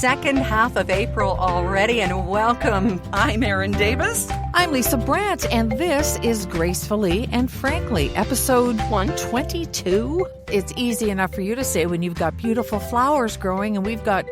second half of April already, and welcome. I'm Erin Davis. I'm Lisa Brandt, and this is Gracefully and Frankly, episode 122. It's easy enough for you to say when you've got beautiful flowers growing, and we've got,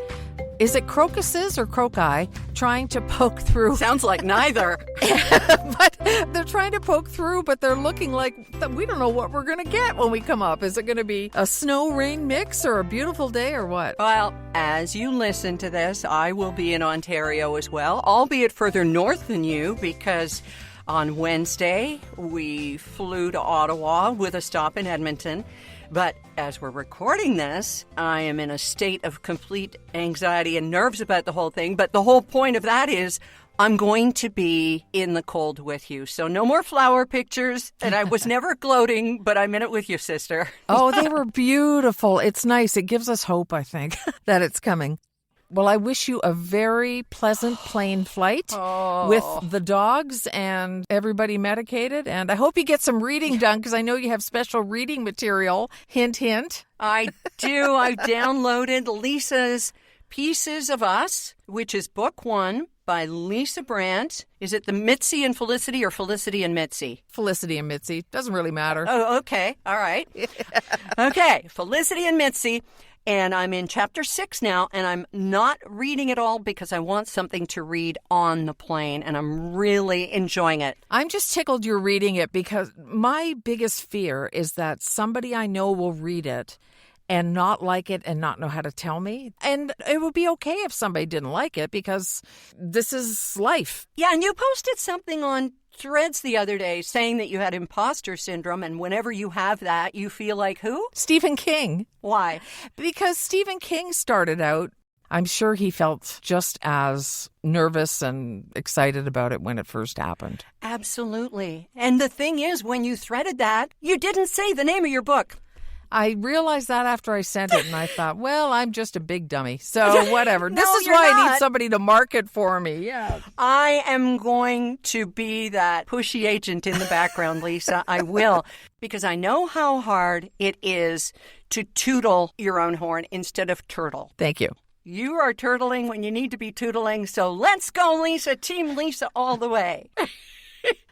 is it crocuses or croci, trying to poke through? Sounds like neither. But they're trying to poke through, but they're looking like we don't know what we're going to get when we come up. Is it going to be a snow-rain mix or a beautiful day or what? Well, as you listen to this, I will be in Ontario as well, albeit further north than you, because on Wednesday we flew to Ottawa with a stop in Edmonton. But as we're recording this, I am in a state of complete anxiety and nerves about the whole thing. But the whole point of that is I'm going to be in the cold with you. So no more flower pictures. And I was never gloating, but I'm in it with you, sister. Oh, they were beautiful. It's nice. It gives us hope, I think, that it's coming. Well, I wish you a very pleasant plane flight with the dogs and everybody medicated. And I hope you get some reading done because I know you have special reading material. Hint, hint. I do. I've downloaded Lisa's Pieces of Us, which is book 1 by Lisa Brandt. Is it the Mitzi and Felicity or Felicity and Mitzi? Felicity and Mitzi. Doesn't really matter. Oh, okay. All right. Okay. Felicity and Mitzi. And I'm in chapter 6 now, and I'm not reading it all because I want something to read on the plane, and I'm really enjoying it. I'm just tickled you're reading it because my biggest fear is that somebody I know will read it and not like it and not know how to tell me. And it would be okay if somebody didn't like it because this is life. Yeah, and you posted something on Threads the other day saying that you had imposter syndrome, and whenever you have that, you feel like who? Stephen King. Why? Because Stephen King started out, I'm sure he felt just as nervous and excited about it when it first happened. Absolutely. And the thing is, when you threaded that, you didn't say the name of your book. I realized that after I sent it, and I thought, well, I'm just a big dummy, so whatever. No, this is you're why not. I need somebody to market for me. Yeah, I am going to be that pushy agent in the background, Lisa. I will, because I know how hard it is to tootle your own horn instead of turtle. Thank you. You are turtling when you need to be tootling, so let's go, Lisa. Team Lisa all the way.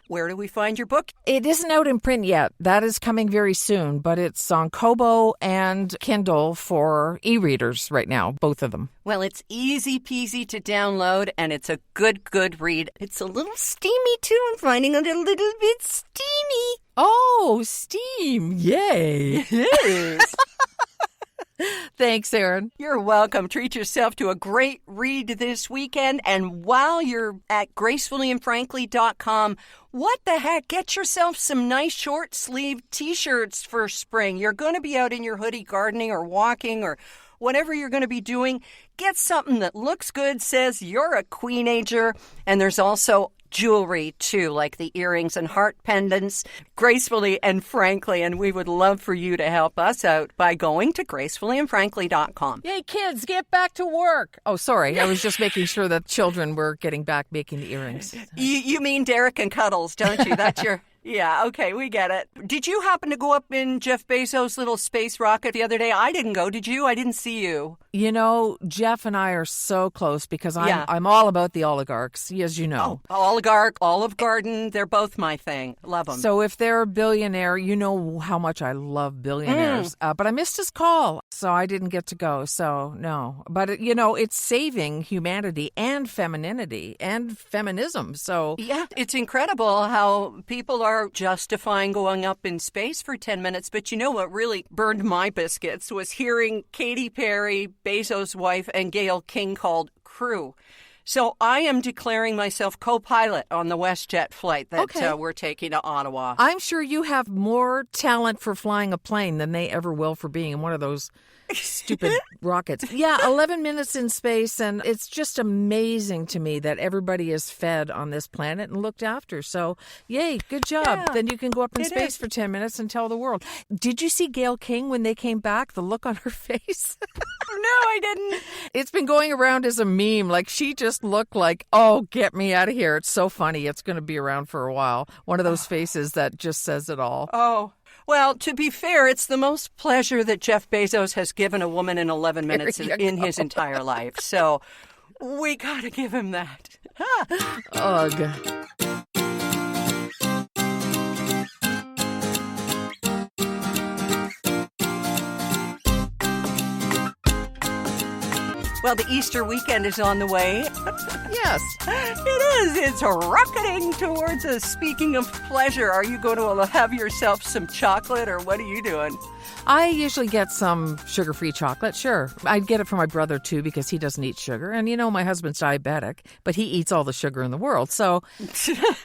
Where do we find your book? It isn't out in print yet. That is coming very soon, but it's on Kobo and Kindle for e-readers right now, both of them. Well, it's easy peasy to download, and it's a good read. It's a little steamy, too. I'm finding it a little bit steamy. Oh, steam. Yay. Yes. Thanks, Erin. You're welcome. Treat yourself to a great read this weekend. And while you're at gracefullyandfrankly.com, what the heck? Get yourself some nice short sleeve t-shirts for spring. You're going to be out in your hoodie gardening or walking or whatever you're going to be doing. Get something that looks good, says you're a Queenager. And there's also jewelry, too, like the earrings and heart pendants, Gracefully and Frankly. And we would love for you to help us out by going to gracefullyandfrankly.com. Yay, kids, get back to work. Oh, sorry. I was just making sure that children were getting back making the earrings. You mean Derek and Cuddles, don't you? That's your... Yeah, okay, we get it. Did you happen to go up in Jeff Bezos' little space rocket the other day? I didn't go. Did you? I didn't see you. You know, Jeff and I are so close because I'm all about the oligarchs, as you know. Oh, Oligarch, Olive Garden, they're both my thing. Love them. So if they're a billionaire, you know how much I love billionaires. But I missed his call, so I didn't get to go. So, no. But, you know, it's saving humanity and femininity and feminism. So, yeah, it's incredible how people are justifying going up in space for 10 minutes. But you know what really burned my biscuits was hearing Katy Perry, Bezos' wife, and Gayle King called crew. So I am declaring myself co-pilot on the WestJet flight that we're taking to Ottawa. I'm sure you have more talent for flying a plane than they ever will for being in one of those stupid rockets. Yeah, 11 minutes in space, and it's just amazing to me that everybody is fed on this planet and looked after. So, yay, good job. Yeah, then you can go up in space for 10 minutes and tell the world. Did you see Gayle King when they came back? The look on her face? No, I didn't. It's been going around as a meme. Like, she just looked like, oh, get me out of here. It's so funny. It's going to be around for a while. One of those faces that just says it all. Oh, Well, to be fair, it's the most pleasure that Jeff Bezos has given a woman in 11 minutes in his entire life. So we got to give him that. Ugh. Well, the Easter weekend is on the way. Yes. It is. It's rocketing towards us. Speaking of pleasure, are you going to have yourself some chocolate, or what are you doing? I usually get some sugar-free chocolate, sure. I'd get it for my brother, too, because he doesn't eat sugar. And, my husband's diabetic, but he eats all the sugar in the world. So,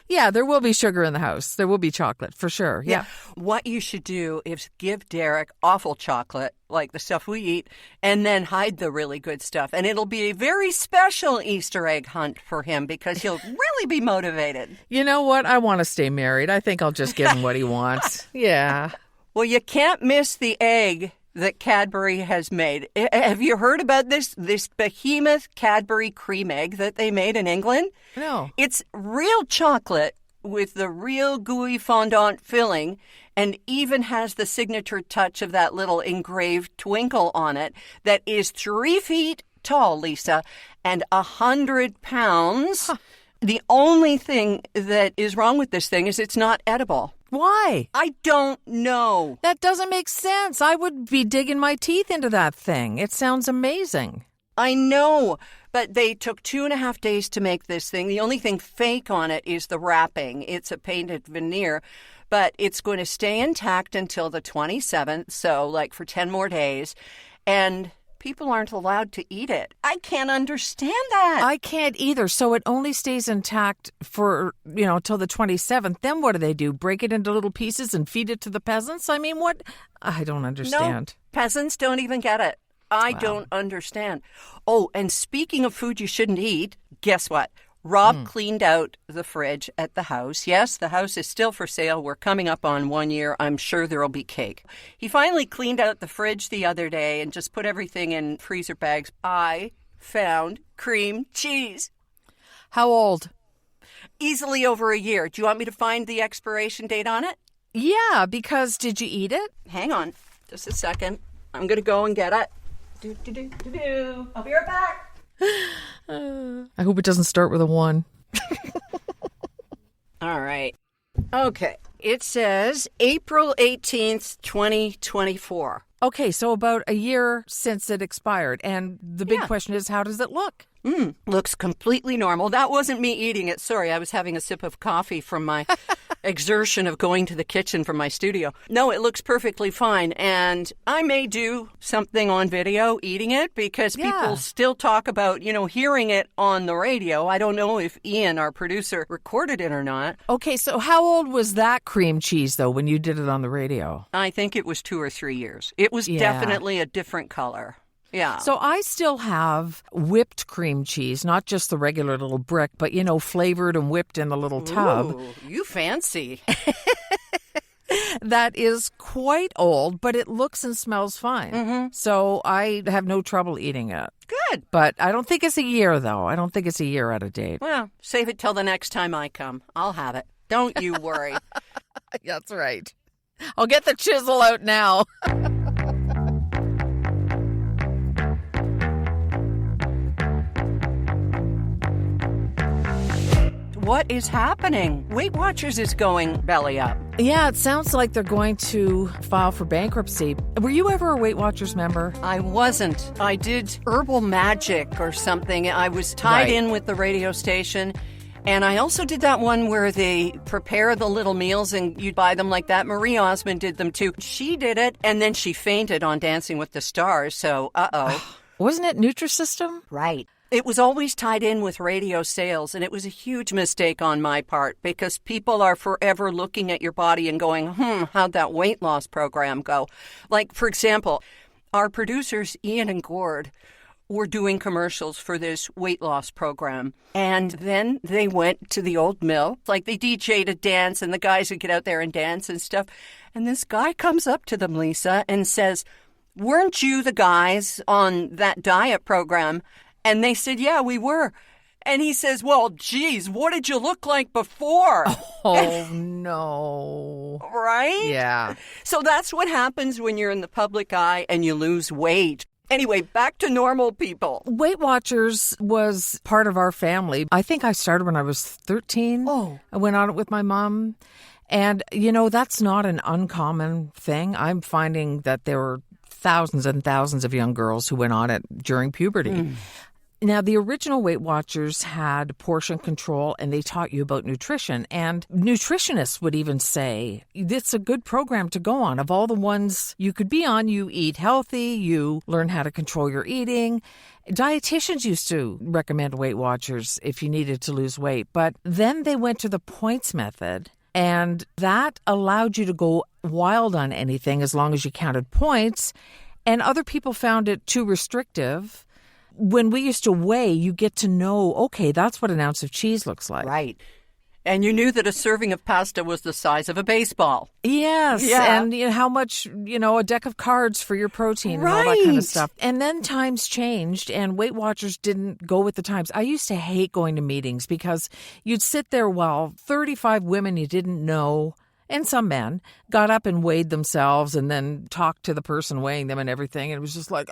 yeah, there will be sugar in the house. There will be chocolate, for sure. Yeah. What you should do is give Derek awful chocolate, like the stuff we eat, and then hide the really good stuff. And it'll be a very special Easter egg hunt for him because he'll really be motivated. You know what? I want to stay married. I think I'll just give him what he wants. Yeah. Well, you can't miss the egg that Cadbury has made. Have you heard about this behemoth Cadbury cream egg that they made in England? No. It's real chocolate with the real gooey fondant filling, and even has the signature touch of that little engraved twinkle on it that is 3 feet tall, Lisa, and 100 pounds. Huh. The only thing that is wrong with this thing is it's not edible. Why? I don't know. That doesn't make sense. I would be digging my teeth into that thing. It sounds amazing. I know, but they took 2.5 days to make this thing. The only thing fake on it is the wrapping. It's a painted veneer, but it's going to stay intact until the 27th, so like for 10 more days, and people aren't allowed to eat it. I can't understand that. I can't either. So it only stays intact for, till the 27th. Then what do? Break it into little pieces and feed it to the peasants? I mean, what? I don't understand. No, peasants don't even get it. I don't understand. Oh, and speaking of food you shouldn't eat, guess what? Rob cleaned out the fridge at the house. Yes, the house is still for sale. We're coming up on 1 year. I'm sure there'll be cake. He finally cleaned out the fridge the other day and just put everything in freezer bags. I found cream cheese. How old? Easily over a year. Do you want me to find the expiration date on it? Yeah, because did you eat it? Hang on just a second. I'm going to go and get it. I'll be right back. I hope it doesn't start with a 1. All right. Okay. It says April 18th, 2024. Okay, so about a year since it expired. And the big question is, how does it look? Looks completely normal. That wasn't me eating it. Sorry, I was having a sip of coffee from my exertion of going to the kitchen from my studio. No, it looks perfectly fine. And I may do something on video eating it because people still talk about, hearing it on the radio. I don't know if Ian, our producer, recorded it or not. Okay, so how old was that cream cheese, though, when you did it on the radio? I think it was 2 or 3 years. It was definitely a different color. Yeah. So I still have whipped cream cheese, not just the regular little brick, but, flavored and whipped in the little tub. Ooh, you fancy. That is quite old, but it looks and smells fine. Mm-hmm. So I have no trouble eating it. Good. But I don't think it's a year, though. I don't think it's a year out of date. Well, save it till the next time I come. I'll have it. Don't you worry. That's right. I'll get the chisel out now. What is happening? Weight Watchers is going belly up. Yeah, it sounds like they're going to file for bankruptcy. Were you ever a Weight Watchers member? I wasn't. I did Herbal Magic or something. I was tied in with the radio station. And I also did that one where they prepare the little meals and you buy them like that. Marie Osmond did them too. She did it and then she fainted on Dancing with the Stars. So, Wasn't it Nutrisystem? Right. It was always tied in with radio sales, and it was a huge mistake on my part because people are forever looking at your body and going, how'd that weight loss program go? Like, for example, our producers, Ian and Gord, were doing commercials for this weight loss program. And then they went to the old mill, like they DJ'd a dance, and the guys would get out there and dance and stuff. And this guy comes up to them, Lisa, and says, "Weren't you the guys on that diet program?" And they said, "Yeah, we were." And he says, well, geez, what did you look like before? Oh, no. Right? Yeah. So that's what happens when you're in the public eye and you lose weight. Anyway, back to normal people. Weight Watchers was part of our family. I think I started when I was 13. Oh. I went on it with my mom. And, that's not an uncommon thing. I'm finding that there were thousands and thousands of young girls who went on it during puberty. Now, the original Weight Watchers had portion control, and they taught you about nutrition. And nutritionists would even say, it's a good program to go on. Of all the ones you could be on, you eat healthy, you learn how to control your eating. Dietitians used to recommend Weight Watchers if you needed to lose weight. But then they went to the points method, and that allowed you to go wild on anything as long as you counted points. And other people found it too restrictive. When we used to weigh, you get to know, okay, that's what an ounce of cheese looks like. Right. And you knew that a serving of pasta was the size of a baseball. Yes. Yeah. And how much, a deck of cards for your protein and all that kind of stuff. And then times changed and Weight Watchers didn't go with the times. I used to hate going to meetings because you'd sit there while 35 women you didn't know, and some men, got up and weighed themselves and then talked to the person weighing them and everything. And it was just like,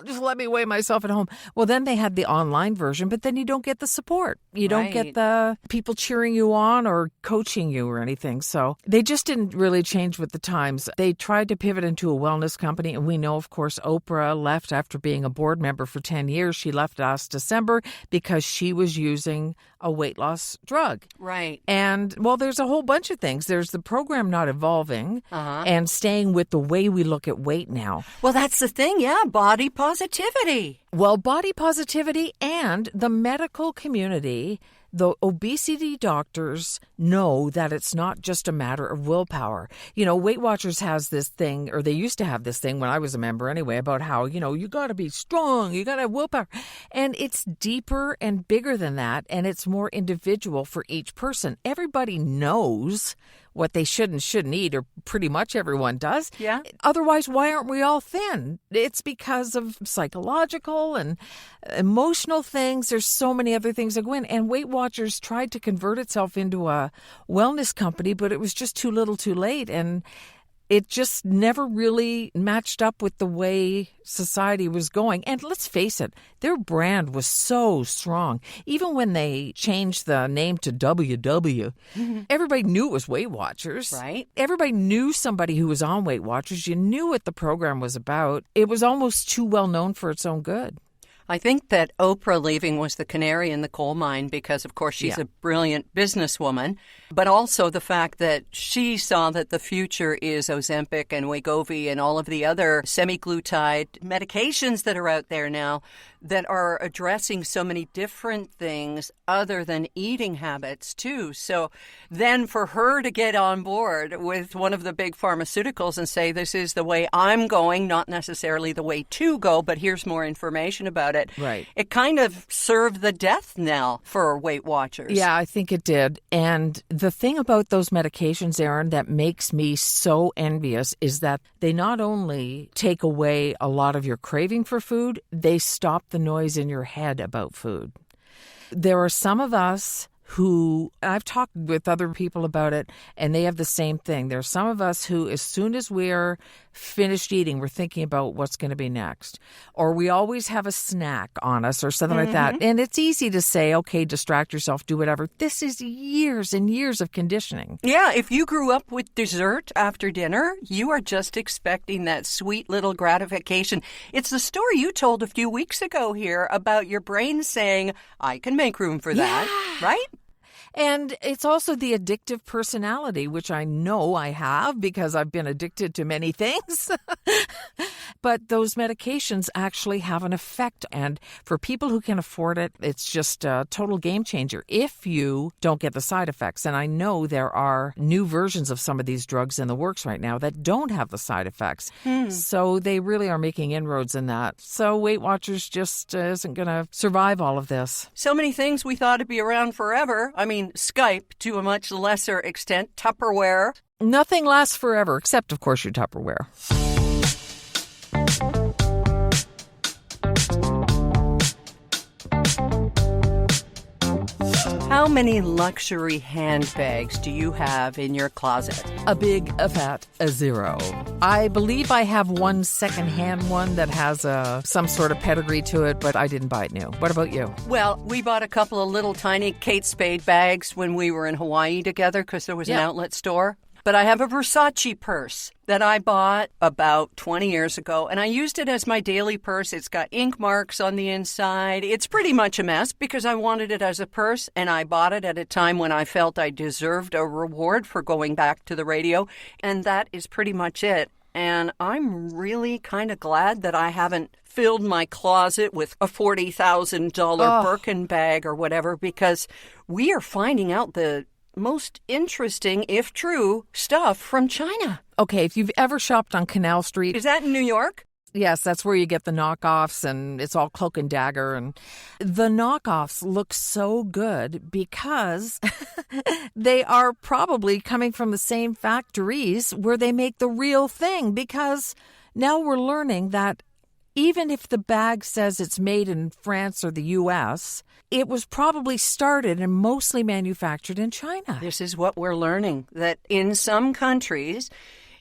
just let me weigh myself at home. Well, then they had the online version, but then you don't get the support. You don't get the people cheering you on or coaching you or anything. So they just didn't really change with the times. They tried to pivot into a wellness company. And we know, of course, Oprah left after being a board member for 10 years. She left last December because she was using a weight loss drug. Right. And, well, there's a whole bunch of things. There's the program not evolving and staying with the way we look at weight now. Well, that's the thing, yeah, body positivity. Well, body positivity and the medical community, the obesity doctors know that it's not just a matter of willpower. Weight Watchers has this thing, or they used to have this thing when I was a member anyway, about how, you got to be strong, you got to have willpower. And it's deeper and bigger than that, and it's more individual for each person. Everybody knows what they should and shouldn't eat, or pretty much everyone does. Yeah. Otherwise, why aren't we all thin? It's because of psychological and emotional things. There's so many other things that go in. And Weight Watchers tried to convert itself into a wellness company, but it was just too little too late. And it just never really matched up with the way society was going. And let's face it, their brand was so strong. Even when they changed the name to WW, everybody knew it was Weight Watchers. Right. Everybody knew somebody who was on Weight Watchers. You knew what the program was about. It was almost too well known for its own good. I think that Oprah leaving was the canary in the coal mine because, of course, she's a brilliant businesswoman, but also the fact that she saw that the future is Ozempic and Wegovy and all of the other semaglutide medications that are out there now that are addressing so many different things other than eating habits, too. So then for her to get on board with one of the big pharmaceuticals and say, this is the way I'm going, not necessarily the way to go, but here's more information about it. Right. It kind of served the death knell for Weight Watchers. Yeah, I think it did. And the thing about those medications, Erin, that makes me so envious is that they not only take away a lot of your craving for food, they stop the noise in your head about food. There are some of us who, I've talked with other people about it, and they have the same thing. There are some of us who, as soon as we're finished eating, we're thinking about what's going to be next. Or we always have a snack on us or something like that. And it's easy to say, okay, distract yourself, do whatever. This is years and years of conditioning. Yeah, if you grew up with dessert after dinner, you are just expecting that sweet little gratification. It's the story you told a few weeks ago here about your brain saying, I can make room for that, right? And it's also the addictive personality, which I know I have because I've been addicted to many things. But those medications actually have an effect. And for people who can afford it, it's just a total game changer if you don't get the side effects. And I know there are new versions of some of these drugs in the works right now that don't have the side effects. So they really are making inroads in that. So Weight Watchers just isn't going to survive all of this. So many things we thought would be around forever. I mean, Skype to a much lesser extent, Tupperware. Nothing lasts forever, except, of course, your Tupperware. How many luxury handbags do you have in your closet? A big, a fat, a zero. I believe I have one secondhand one that has some sort of pedigree to it, but I didn't buy it new. What about you? Well, we bought a couple of little tiny Kate Spade bags when we were in Hawaii together because there was an outlet store. But I have a Versace purse that I bought about 20 years ago, and I used it as my daily purse. It's got ink marks on the inside. It's pretty much a mess because I wanted it as a purse, and I bought it at a time when I felt I deserved a reward for going back to the radio, and that is pretty much it. And I'm really kind of glad that I haven't filled my closet with a $40,000 Birkin bag or whatever, because we are finding out the most interesting, if true, stuff from China. Okay, if you've ever shopped on Canal Street. Is that in New York? Yes, that's where you get the knockoffs, and it's all cloak and dagger. And the knockoffs look so good because they are probably coming from the same factories where they make the real thing. Because now we're learning that even if the bag says it's made in France or the U.S., it was probably started and mostly manufactured in China. This is what we're learning, that in some countries,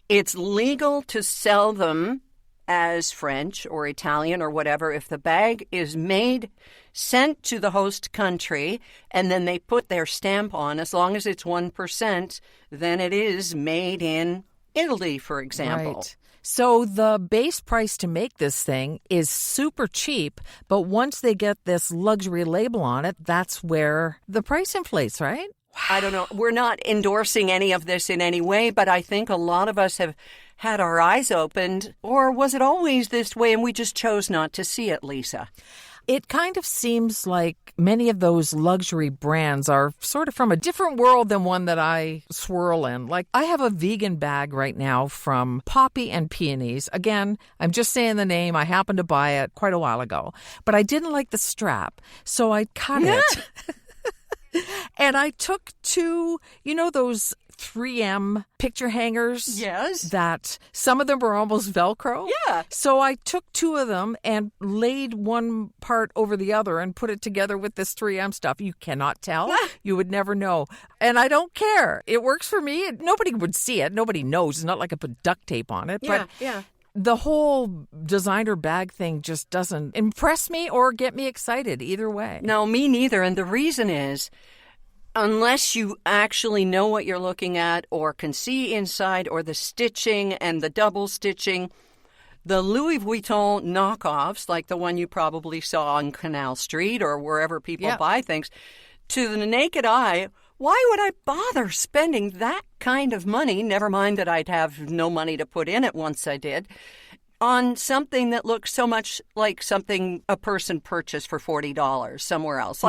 it's legal to sell them as French or Italian or whatever if the bag is made, sent to the host country, and then they put their stamp on. As long as it's 1%, then it is made in Italy, for example. Right. So the base price to make this thing is super cheap, but once they get this luxury label on it, that's where the price inflates, right? I don't know. We're not endorsing any of this in any way, but I think a lot of us have had our eyes opened. Or was it always this way and we just chose not to see it, Lisa? It kind of seems like many of those luxury brands are sort of from a different world than one that I swirl in. Like, I have a vegan bag right now from Poppy and Peonies. Again, I'm just saying the name. I happened to buy it quite a while ago, but I didn't like the strap, so I cut it. And I took two, those 3M picture hangers? Yes. That some of them were almost Velcro? Yeah. So I took two of them and laid one part over the other and put it together with this 3M stuff. You cannot tell. You would never know. And I don't care. It works for me. Nobody would see it. Nobody knows. It's not like I put duct tape on it. Yeah, but yeah. The whole designer bag thing just doesn't impress me or get me excited either way. No, me neither. And the reason is, unless you actually know what you're looking at or can see inside or the stitching and the double stitching, the Louis Vuitton knockoffs, like the one you probably saw on Canal Street or wherever people buy things, to the naked eye, why would I bother spending that kind of money, never mind that I'd have no money to put in it once I did, on something that looks so much like something a person purchased for $40 somewhere else?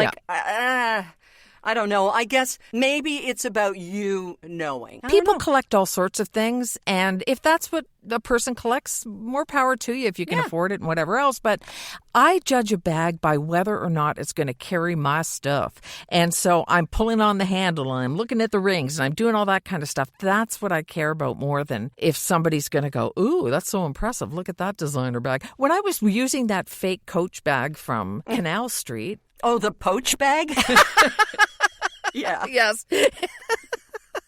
I don't know. I guess maybe it's about you knowing. People collect all sorts of things, and if that's what a person collects, more power to you if you can afford it and whatever else. But I judge a bag by whether or not it's going to carry my stuff. And so I'm pulling on the handle, and I'm looking at the rings, and I'm doing all that kind of stuff. That's what I care about more than if somebody's going to go, ooh, that's so impressive. Look at that designer bag. When I was using that fake Coach bag from Canal Street. Oh, the Poach bag? Yeah. Yes.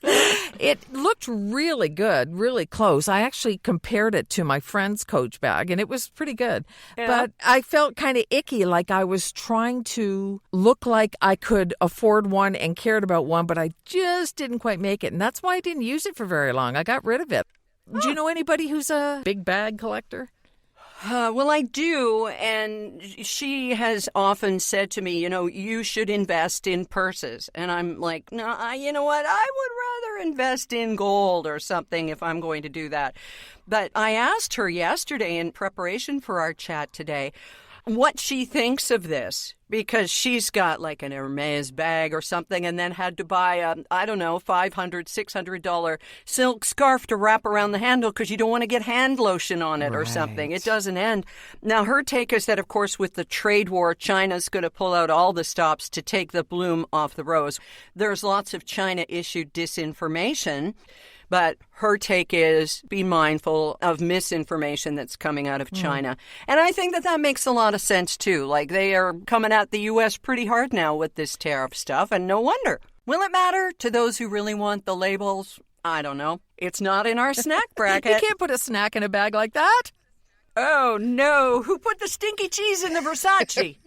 It looked really good, really close. I actually compared it to my friend's Coach bag, and it was pretty good. Yeah. But I felt kind of icky, like I was trying to look like I could afford one and cared about one, but I just didn't quite make it. And that's why I didn't use it for very long. I got rid of it. Do you know anybody who's a big bag collector? Well, I do, and she has often said to me, you should invest in purses. And I'm like, no, you know what? I would rather invest in gold or something if I'm going to do that. But I asked her yesterday in preparation for our chat today what she thinks of this, because she's got like an Hermes bag or something and then had to buy a, $500, $600 silk scarf to wrap around the handle because you don't want to get hand lotion on it or something. It doesn't end. Now, her take is that, of course, with the trade war, China's going to pull out all the stops to take the bloom off the rose. There's lots of China-issued disinformation. But her take is be mindful of misinformation that's coming out of China. And I think that makes a lot of sense, too. Like, they are coming at the U.S. pretty hard now with this tariff stuff, and no wonder. Will it matter to those who really want the labels? I don't know. It's not in our snack bracket. You can't put a snack in a bag like that. Oh, no. Who put the stinky cheese in the Versace?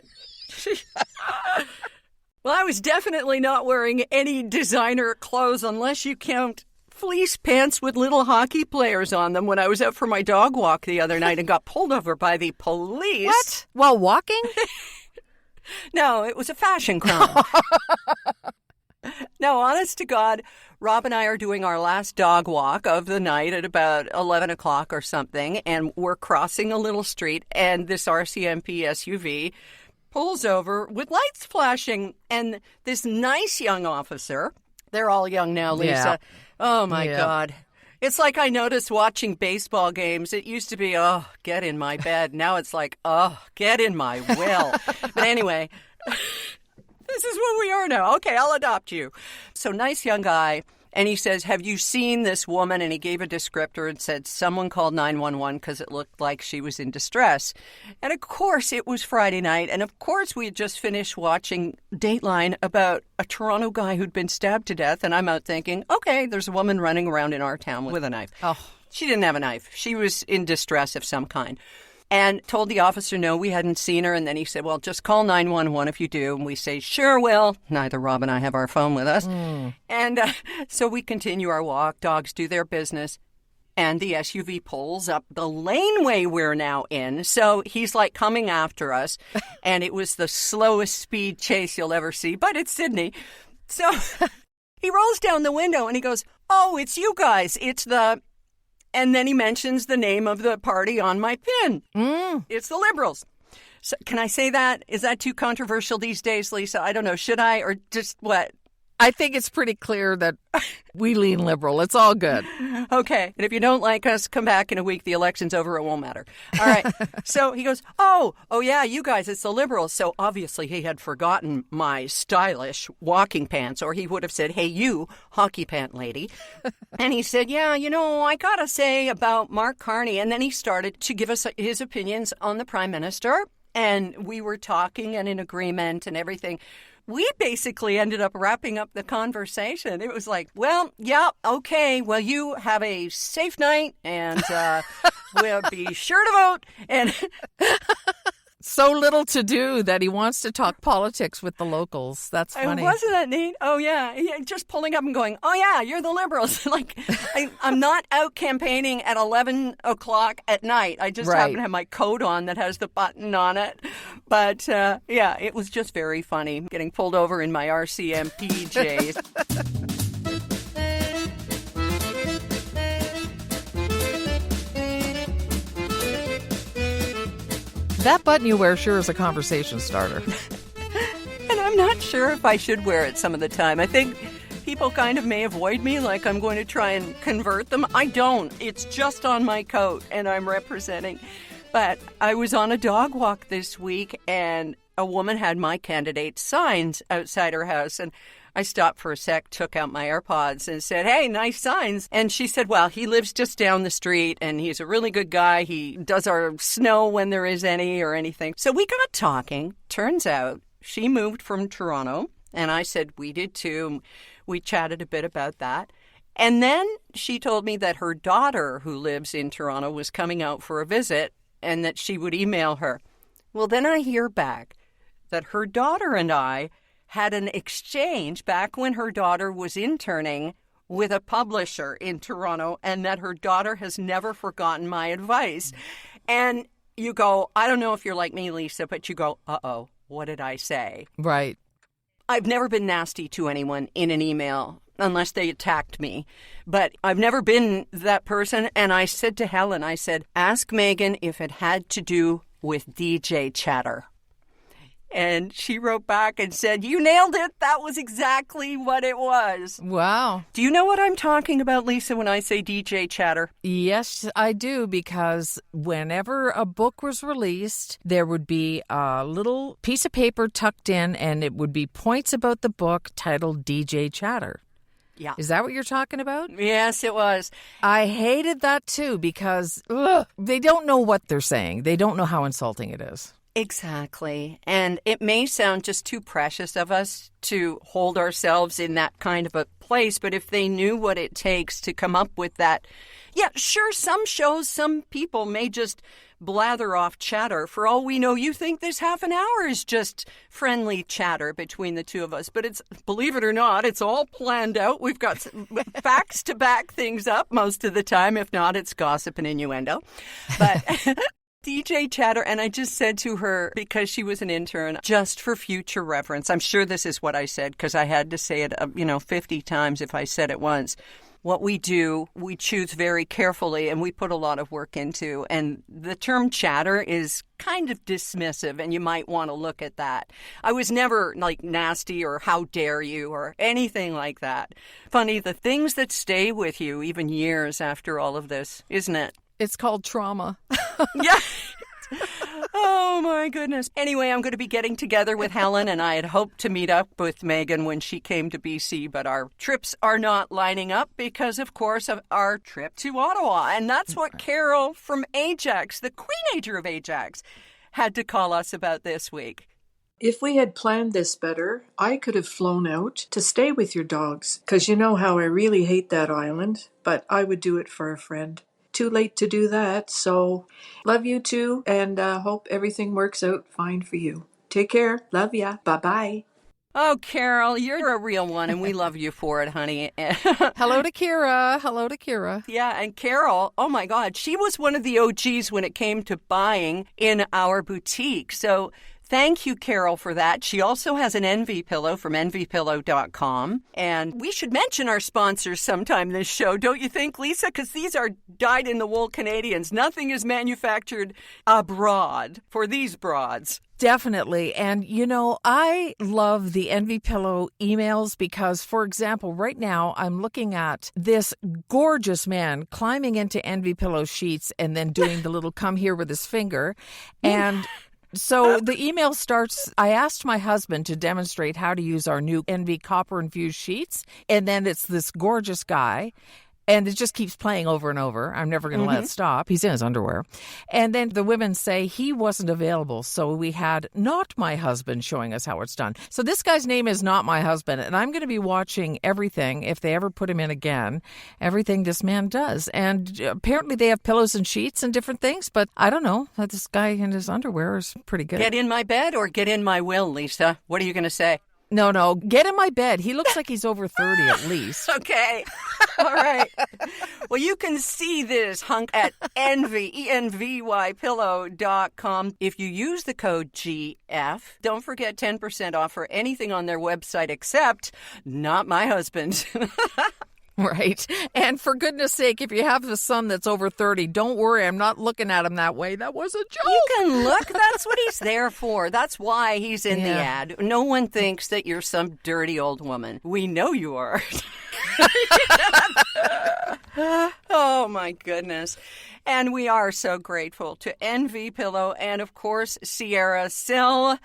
Well, I was definitely not wearing any designer clothes unless you count fleece pants with little hockey players on them when I was out for my dog walk the other night and got pulled over by the police. What? While walking? No, it was a fashion crime. No, honest to God, Rob and I are doing our last dog walk of the night at about 11 o'clock or something, and we're crossing a little street, and this RCMP SUV pulls over with lights flashing, and this nice young officer, they're all young now, Lisa. Yeah. Oh, my God. It's like I noticed watching baseball games. It used to be, oh, get in my bed. Now it's like, oh, get in my will. But anyway, this is what we are now. Okay, I'll adopt you. So nice young guy. And he says, have you seen this woman? And he gave a descriptor and said someone called 911 because it looked like she was in distress. And of course, it was Friday night. And of course, we had just finished watching Dateline about a Toronto guy who'd been stabbed to death. And I'm out thinking, okay, there's a woman running around in our town with a knife. Oh. She didn't have a knife. She was in distress of some kind. And told the officer, no, we hadn't seen her. And then he said, well, just call 911 if you do. And we say, sure, will. Neither Rob and I have our phone with us. And so we continue our walk. Dogs do their business. And the SUV pulls up the laneway we're now in. So he's like coming after us. And it was the slowest speed chase you'll ever see. But it's Sydney. So he rolls down the window and he goes, oh, it's you guys. It's the... And then he mentions the name of the party on my pin. It's the Liberals. So can I say that? Is that too controversial these days, Lisa? I don't know. Should I or just what? I think it's pretty clear that we lean liberal. It's all good. Okay. And if you don't like us, come back in a week. The election's over. It won't matter. All right. So he goes, oh, yeah, you guys, it's the Liberals. So obviously he had forgotten my stylish walking pants, or he would have said, hey, you, hockey pant lady. And he said, yeah, I got to say about Mark Carney. And then he started to give us his opinions on the Prime Minister. And we were talking and in agreement and everything. We basically ended up wrapping up the conversation. It was like, well, yeah, okay, well, you have a safe night, and we'll be sure to vote. And so little to do that he wants to talk politics with the locals. That's funny. Wasn't that neat? Oh, yeah. Just pulling up and going, oh, yeah, you're the Liberals. Like, I'm not out campaigning at 11 o'clock at night. I just happen to have my coat on that has the button on it. But, yeah, it was just very funny getting pulled over in my RCM-PJs. That button you wear sure is a conversation starter. And I'm not sure if I should wear it some of the time. I think people kind of may avoid me, like I'm going to try and convert them. I don't. It's just on my coat, and I'm representing. But I was on a dog walk this week, and a woman had my candidate signs outside her house, and I stopped for a sec, took out my AirPods and said, hey, nice signs. And she said, well, he lives just down the street and he's a really good guy. He does our snow when there is any or anything. So we got talking. Turns out she moved from Toronto and I said, we did too. We chatted a bit about that. And then she told me that her daughter who lives in Toronto was coming out for a visit and that she would email her. Well, then I hear back that her daughter and I had an exchange back when her daughter was interning with a publisher in Toronto and that her daughter has never forgotten my advice. And you go, I don't know if you're like me, Lisa, but you go, uh-oh, what did I say? Right. I've never been nasty to anyone in an email unless they attacked me. But I've never been that person. And I said to Helen, I said, ask Megan if it had to do with DJ chatter. And she wrote back and said, you nailed it. That was exactly what it was. Wow. Do you know what I'm talking about, Lisa, when I say DJ chatter? Yes, I do, because whenever a book was released, there would be a little piece of paper tucked in, and it would be points about the book titled DJ chatter. Yeah. Is that what you're talking about? Yes, it was. I hated that too because they don't know what they're saying. They don't know how insulting it is. Exactly. And it may sound just too precious of us to hold ourselves in that kind of a place, but if they knew what it takes to come up with that, yeah, sure, some shows, some people may just blather off chatter. For all we know, you think this half an hour is just friendly chatter between the two of us. But it's, believe it or not, it's all planned out. We've got facts to back things up most of the time. If not, it's gossip and innuendo. But DJ chatter, and I just said to her, because she was an intern, just for future reference, I'm sure this is what I said because I had to say it, 50 times if I said it once. What we do, we choose very carefully and we put a lot of work into. And the term chatter is kind of dismissive, and you might want to look at that. I was never like nasty or how dare you or anything like that. Funny, the things that stay with you even years after all of this, isn't it? It's called trauma. Yeah. Oh, my goodness. Anyway, I'm going to be getting together with Helen, and I had hoped to meet up with Megan when she came to BC, but our trips are not lining up because, of course, of our trip to Ottawa. And that's what Carol from Ajax, the Queenager of Ajax, had to call us about this week. If we had planned this better, I could have flown out to stay with your dogs, because you know how I really hate that island, but I would do it for a friend. Too late to do that, so love you too, and hope everything works out fine for you. Take care. Love ya. Bye-bye. Oh, Carol, you're a real one, and we love you for it, honey. Hello to Kira. Hello to Kira. Yeah, and Carol, oh my God, she was one of the OGs when it came to buying in our boutique. So thank you, Carol, for that. She also has an Envy pillow from envypillow.com. And we should mention our sponsors sometime this show, don't you think, Lisa? Because these are dyed-in-the-wool Canadians. Nothing is manufactured abroad for these broads. Definitely. And, I love the Envy Pillow emails because, for example, right now I'm looking at this gorgeous man climbing into Envy Pillow sheets and then doing the little come here with his finger. And so the email starts, I asked my husband to demonstrate how to use our new Envy copper-infused sheets. And then it's this gorgeous guy. And it just keeps playing over and over. I'm never going to let it stop. He's in his underwear. And then the women say he wasn't available. So we had Not My Husband showing us how it's done. So this guy's name is Not My Husband. And I'm going to be watching everything, if they ever put him in again, everything this man does. And apparently they have pillows and sheets and different things. But I don't know. This guy in his underwear is pretty good. Get in my bed or get in my will, Lisa? What are you going to say? No, get in my bed. He looks like he's over 30 at least. Okay. All right. Well, you can see this hunk at envypillow.com. If you use the code GF, don't forget 10% off for anything on their website except Not My Husband. Right. And for goodness sake, if you have a son that's over 30, don't worry. I'm not looking at him that way. That was a joke. You can look. That's what he's there for. That's why he's in the ad. No one thinks that you're some dirty old woman. We know you are. Oh, my goodness. And we are so grateful to Envy Pillow and, of course, Sierra Sill.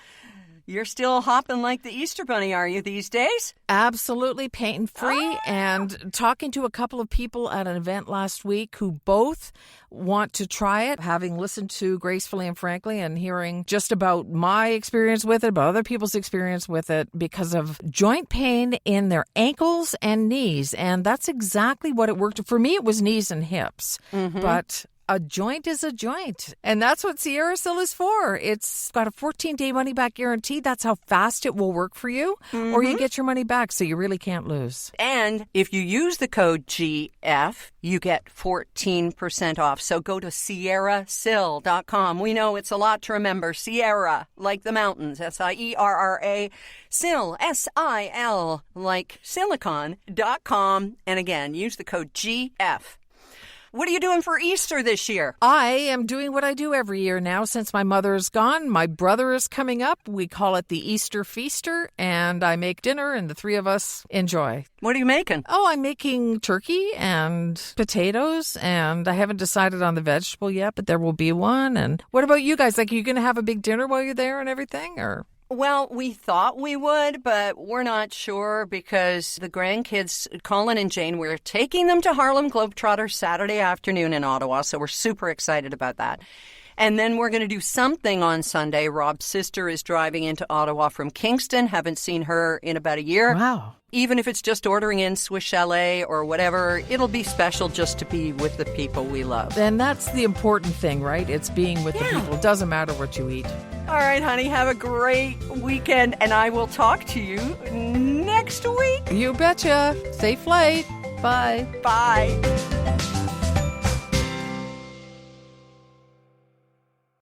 You're still hopping like the Easter Bunny, are you, these days? Absolutely pain-free. And talking to a couple of people at an event last week who both want to try it, having listened to Gracefully and Frankly and hearing just about my experience with it, about other people's experience with it because of joint pain in their ankles and knees. And that's exactly what it worked. For me, it was knees and hips. But a joint is a joint. And that's what Sierra Sill is for. It's got a 14-day money-back guarantee. That's how fast it will work for you. Or you get your money back, so you really can't lose. And if you use the code GF, you get 14% off. So go to sierrasill.com. We know it's a lot to remember. Sierra, like the mountains, SIERRA. Sill, SIL, like silicon.com. And again, use the code GF. What are you doing for Easter this year? I am doing what I do every year now since my mother is gone. My brother is coming up. We call it the Easter Feaster, and I make dinner, and the three of us enjoy. What are you making? Oh, I'm making turkey and potatoes, and I haven't decided on the vegetable yet, but there will be one. And what about you guys? Like, are you going to have a big dinner while you're there and everything, or? Well, we thought we would, but we're not sure because the grandkids, Colin and Jane, we're taking them to Harlem Globetrotters Saturday afternoon in Ottawa, so we're super excited about that. And then we're going to do something on Sunday. Rob's sister is driving into Ottawa from Kingston. Haven't seen her in about a year. Wow. Even if it's just ordering in Swiss Chalet or whatever, it'll be special just to be with the people we love. And that's the important thing, right? It's being with the people. It doesn't matter what you eat. All right, honey, have a great weekend, and I will talk to you next week. You betcha. Safe flight. Bye. Bye.